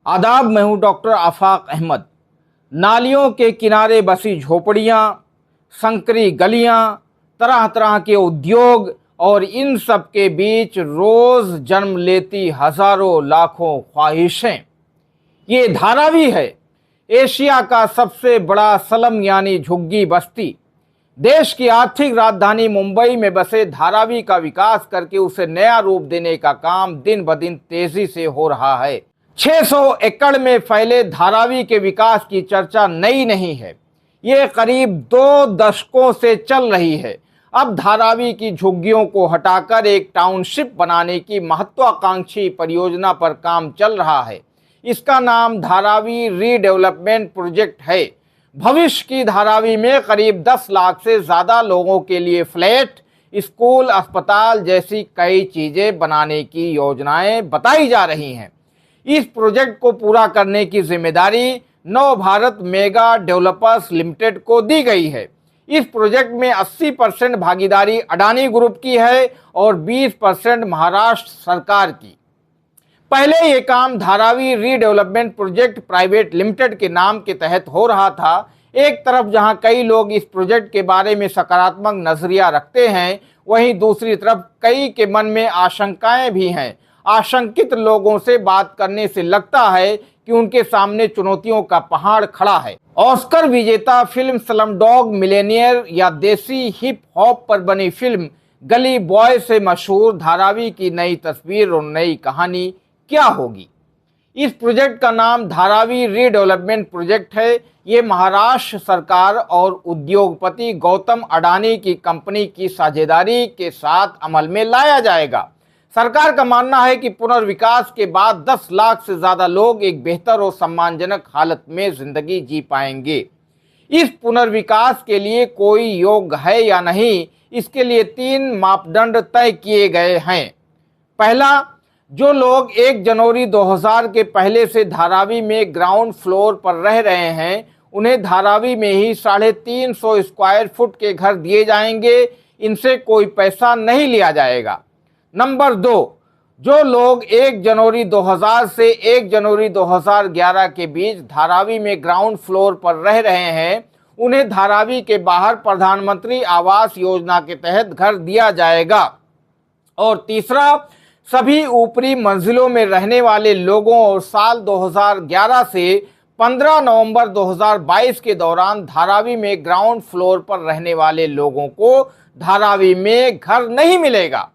आदाब, मैं हूं डॉक्टर आफाक अहमद। नालियों के किनारे बसी झोपड़ियां, संकरी गलियां, तरह तरह के उद्योग और इन सब के बीच रोज जन्म लेती हजारों लाखों ख्वाहिशें, ये धारावी है। एशिया का सबसे बड़ा स्लम यानी झुग्गी बस्ती। देश की आर्थिक राजधानी मुंबई में बसे धारावी का विकास करके उसे नया रूप देने का काम दिन ब दिन तेजी से हो रहा है। 600 एकड़ में फैले धारावी के विकास की चर्चा नई नहीं है, ये करीब 2 दशकों से चल रही है। अब धारावी की झुग्गियों को हटाकर एक टाउनशिप बनाने की महत्वाकांक्षी परियोजना पर काम चल रहा है। इसका नाम धारावी रीडेवलपमेंट प्रोजेक्ट है। भविष्य की धारावी में करीब 10 लाख से ज़्यादा लोगों के लिए फ्लैट, स्कूल, अस्पताल जैसी कई चीज़ें बनाने की योजनाएं बताई जा रही हैं। इस प्रोजेक्ट को पूरा करने की जिम्मेदारी नव भारत मेगा डेवलपर्स लिमिटेड को दी गई है। इस प्रोजेक्ट में 80% भागीदारी अडानी ग्रुप की है और 20% महाराष्ट्र सरकार की। पहले ये काम Dharavi redevelopment project private limited के नाम के तहत हो रहा था। एक तरफ जहां कई लोग इस प्रोजेक्ट के बारे में सकारात्मक नजरिया रखते हैं, वहीं दूसरी तरफ कई के मन में आशंकाएं भी हैं। आशंकित लोगों से बात करने से लगता है कि उनके सामने चुनौतियों का पहाड़ खड़ा है। ऑस्कर विजेता फिल्म स्लमडॉग मिलियनेयर या देसी हिप हॉप पर बनी फिल्म गली बॉय से मशहूर धारावी की नई तस्वीर और नई कहानी क्या होगी। इस प्रोजेक्ट का नाम धारावी रीडेवलपमेंट प्रोजेक्ट है। ये महाराष्ट्र सरकार और उद्योगपति गौतम अडानी की कंपनी की साझेदारी के साथ अमल में लाया जाएगा। सरकार का मानना है कि पुनर्विकास के बाद 10 लाख से ज़्यादा लोग एक बेहतर और सम्मानजनक हालत में जिंदगी जी पाएंगे। इस पुनर्विकास के लिए कोई योग्य है या नहीं, इसके लिए 3 मापदंड तय किए गए हैं। पहला, जो लोग 1 जनवरी 2000 के पहले से धारावी में ग्राउंड फ्लोर पर रह रहे हैं, उन्हें धारावी में ही 350 स्क्वायर फुट के घर दिए जाएंगे। इनसे कोई पैसा नहीं लिया जाएगा। नंबर 2, जो लोग 1 जनवरी 2000 से 1 जनवरी 2011 के बीच धारावी में ग्राउंड फ्लोर पर रह रहे हैं, उन्हें धारावी के बाहर प्रधानमंत्री आवास योजना के तहत घर दिया जाएगा। और तीसरा, सभी ऊपरी मंजिलों में रहने वाले लोगों और साल 2011 से 15 नवंबर 2022 के दौरान धारावी में ग्राउंड फ्लोर पर रहने वाले लोगों को धारावी में घर नहीं मिलेगा।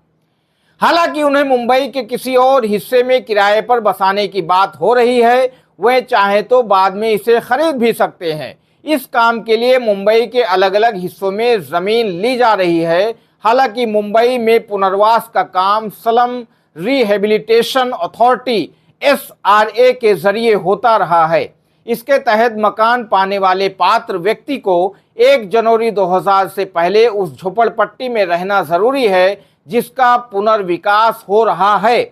हालांकि उन्हें मुंबई के किसी और हिस्से में किराए पर बसाने की बात हो रही है, वे चाहे तो बाद में इसे खरीद भी सकते हैं। इस काम के लिए मुंबई के अलग अलग हिस्सों में ज़मीन ली जा रही है। हालांकि मुंबई में पुनर्वास का काम स्लम रिहेबिलिटेशन अथॉरिटी SRA के जरिए होता रहा है। इसके तहत मकान पाने वाले पात्र व्यक्ति को 1 जनवरी 2000 से पहले उस झोपड़पट्टी में रहना जरूरी है जिसका पुनर्विकास हो रहा है।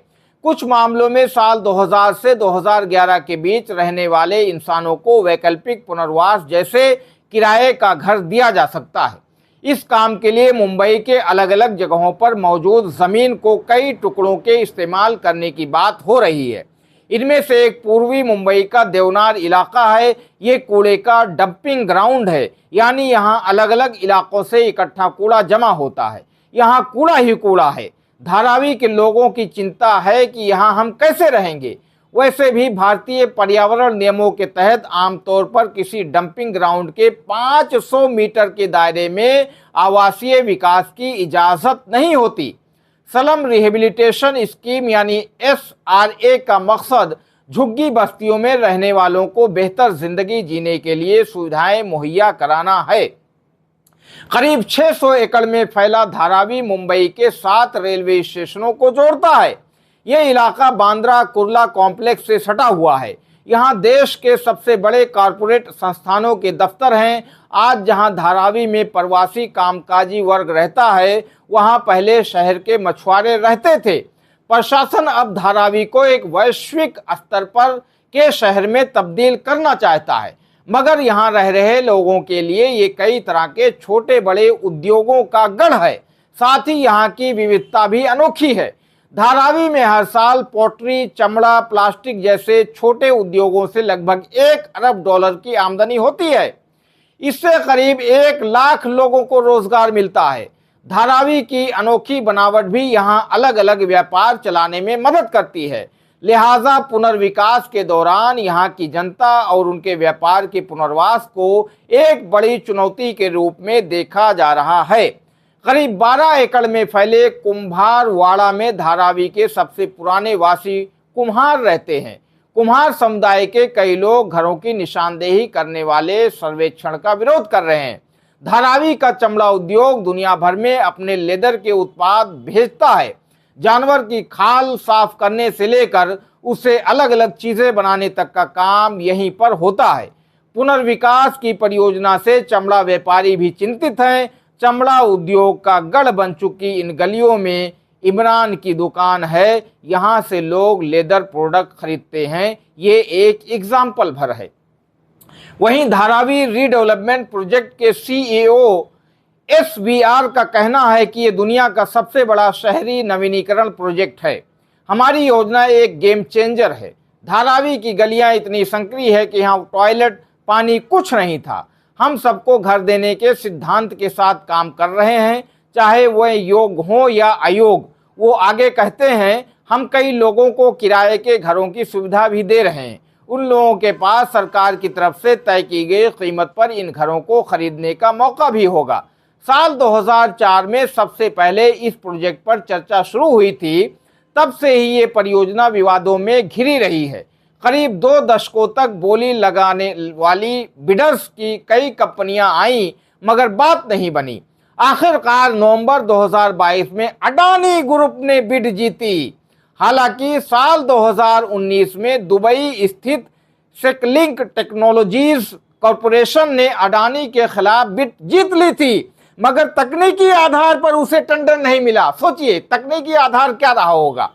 कुछ मामलों में साल 2000 से 2011 के बीच रहने वाले इंसानों को वैकल्पिक पुनर्वास जैसे किराए का घर दिया जा सकता है। इस काम के लिए मुंबई के अलग अलग जगहों पर मौजूद ज़मीन को कई टुकड़ों के इस्तेमाल करने की बात हो रही है। इनमें से एक पूर्वी मुंबई का देवनार इलाका है। ये कूड़े का डंपिंग ग्राउंड है, यानी यहाँ अलग अलग इलाकों से इकट्ठा कूड़ा जमा होता है। यहाँ कूड़ा ही कूड़ा है। धारावी के लोगों की चिंता है कि यहाँ हम कैसे रहेंगे। वैसे भी भारतीय पर्यावरण नियमों के तहत आमतौर पर किसी डंपिंग ग्राउंड के 500 मीटर के दायरे में आवासीय विकास की इजाज़त नहीं होती। स्लम रिहेबिलिटेशन स्कीम यानी SRA का मकसद झुग्गी बस्तियों में रहने वालों को बेहतर जिंदगी जीने के लिए सुविधाएं मुहैया कराना है। करीब 600 एकड़ में फैला धारावी मुंबई के 7 रेलवे स्टेशनों को जोड़ता है। यह इलाका बांद्रा कुर्ला कॉम्प्लेक्स से सटा हुआ है। यहाँ देश के सबसे बड़े कॉरपोरेट संस्थानों के दफ्तर हैं। आज जहाँ धारावी में प्रवासी कामकाजी वर्ग रहता है, वहाँ पहले शहर के मछुआरे रहते थे। प्रशासन अब धारावी को एक वैश्विक स्तर पर के शहर में तब्दील करना चाहता है, मगर यहाँ रह रहे लोगों के लिए ये कई तरह के छोटे बड़े उद्योगों का गढ़ है। साथ ही यहाँ की विविधता भी अनोखी है। धारावी में हर साल पोल्ट्री, चमड़ा, प्लास्टिक जैसे छोटे उद्योगों से लगभग 1 अरब डॉलर की आमदनी होती है। इससे करीब 1 लाख लोगों को रोजगार मिलता है। धारावी की अनोखी बनावट भी यहां अलग अलग व्यापार चलाने में मदद करती है। लिहाजा पुनर्विकास के दौरान यहां की जनता और उनके व्यापार के पुनर्वास को एक बड़ी चुनौती के रूप में देखा जा रहा है। करीब 12 एकड़ में फैले कुम्हारवाड़ा में धारावी के सबसे पुराने वासी कुम्हार रहते हैं। कुम्हार समुदाय के कई लोग घरों की निशानदेही करने वाले सर्वेक्षण का विरोध कर रहे हैं। धारावी का चमड़ा उद्योग दुनिया भर में अपने लेदर के उत्पाद भेजता है। जानवर की खाल साफ करने से लेकर उसे अलग अलग चीजें बनाने तक का काम यहीं पर होता है। पुनर्विकास की परियोजना से चमड़ा व्यापारी भी चिंतित हैं। चमड़ा उद्योग का गढ़ बन चुकी इन गलियों में इमरान की दुकान है। यहाँ से लोग लेदर प्रोडक्ट खरीदते हैं। ये एक एग्जाम्पल भर है। वहीं धारावी रीडेवलपमेंट प्रोजेक्ट के सीईओ SVR का कहना है कि ये दुनिया का सबसे बड़ा शहरी नवीनीकरण प्रोजेक्ट है। हमारी योजना एक गेम चेंजर है। धारावी की गलियां इतनी संकरी है कि यहाँ टॉयलेट, पानी कुछ नहीं था। हम सबको घर देने के सिद्धांत के साथ काम कर रहे हैं, चाहे वह योग हो या अयोग। वो आगे कहते हैं, हम कई लोगों को किराए के घरों की सुविधा भी दे रहे हैं। उन लोगों के पास सरकार की तरफ से तय की गई कीमत पर इन घरों को खरीदने का मौका भी होगा। साल 2004 में सबसे पहले इस प्रोजेक्ट पर चर्चा शुरू हुई थी। तब से ही ये परियोजना विवादों में घिरी रही है। करीब 2 दशकों तक बोली लगाने वाली बिडर्स की कई कंपनियां आईं, मगर बात नहीं बनी। आखिरकार नवंबर 2022 में अडानी ग्रुप ने बिड जीती। हालांकि साल 2019 में दुबई स्थित सेकलिंक टेक्नोलॉजीज कॉरपोरेशन ने अडानी के खिलाफ बिड जीत ली थी, मगर तकनीकी आधार पर उसे टेंडर नहीं मिला। सोचिए तकनीकी आधार क्या रहा होगा।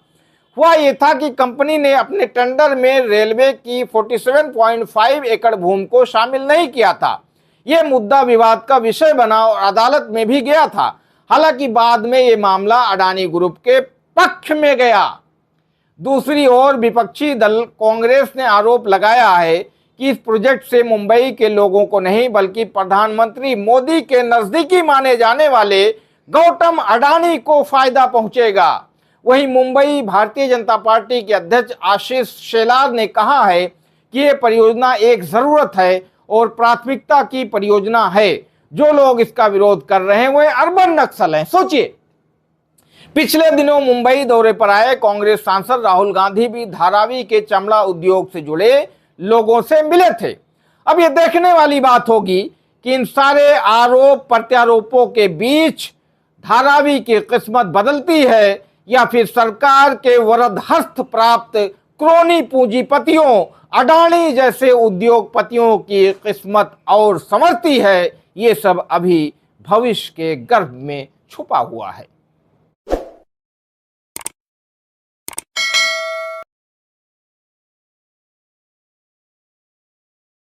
हुआ ये था कि कंपनी ने अपने टेंडर में रेलवे की 47.5 एकड़ भूमि को शामिल नहीं किया था। यह मुद्दा विवाद का विषय बना और अदालत में भी गया था। हालांकि बाद में ये मामला अडानी ग्रुप के पक्ष में गया। दूसरी ओर विपक्षी दल कांग्रेस ने आरोप लगाया है कि इस प्रोजेक्ट से मुंबई के लोगों को नहीं, बल्कि प्रधानमंत्री मोदी के नजदीकी माने जाने वाले गौतम अडानी को फायदा पहुंचेगा। वहीं मुंबई भारतीय जनता पार्टी के अध्यक्ष आशीष शेलार ने कहा है कि यह परियोजना एक जरूरत है और प्राथमिकता की परियोजना है। जो लोग इसका विरोध कर रहे हैं वह अर्बन नक्सल हैं। सोचिए, पिछले दिनों मुंबई दौरे पर आए कांग्रेस सांसद राहुल गांधी भी धारावी के चमड़ा उद्योग से जुड़े लोगों से मिले थे। अब यह देखने वाली बात होगी कि इन सारे आरोप प्रत्यारोपों के बीच धारावी की किस्मत बदलती है या फिर सरकार के वरदहस्त प्राप्त क्रोनी पूंजीपतियों, अडानी जैसे उद्योगपतियों की किस्मत और संवरती है। ये सब अभी भविष्य के गर्भ में छुपा हुआ है।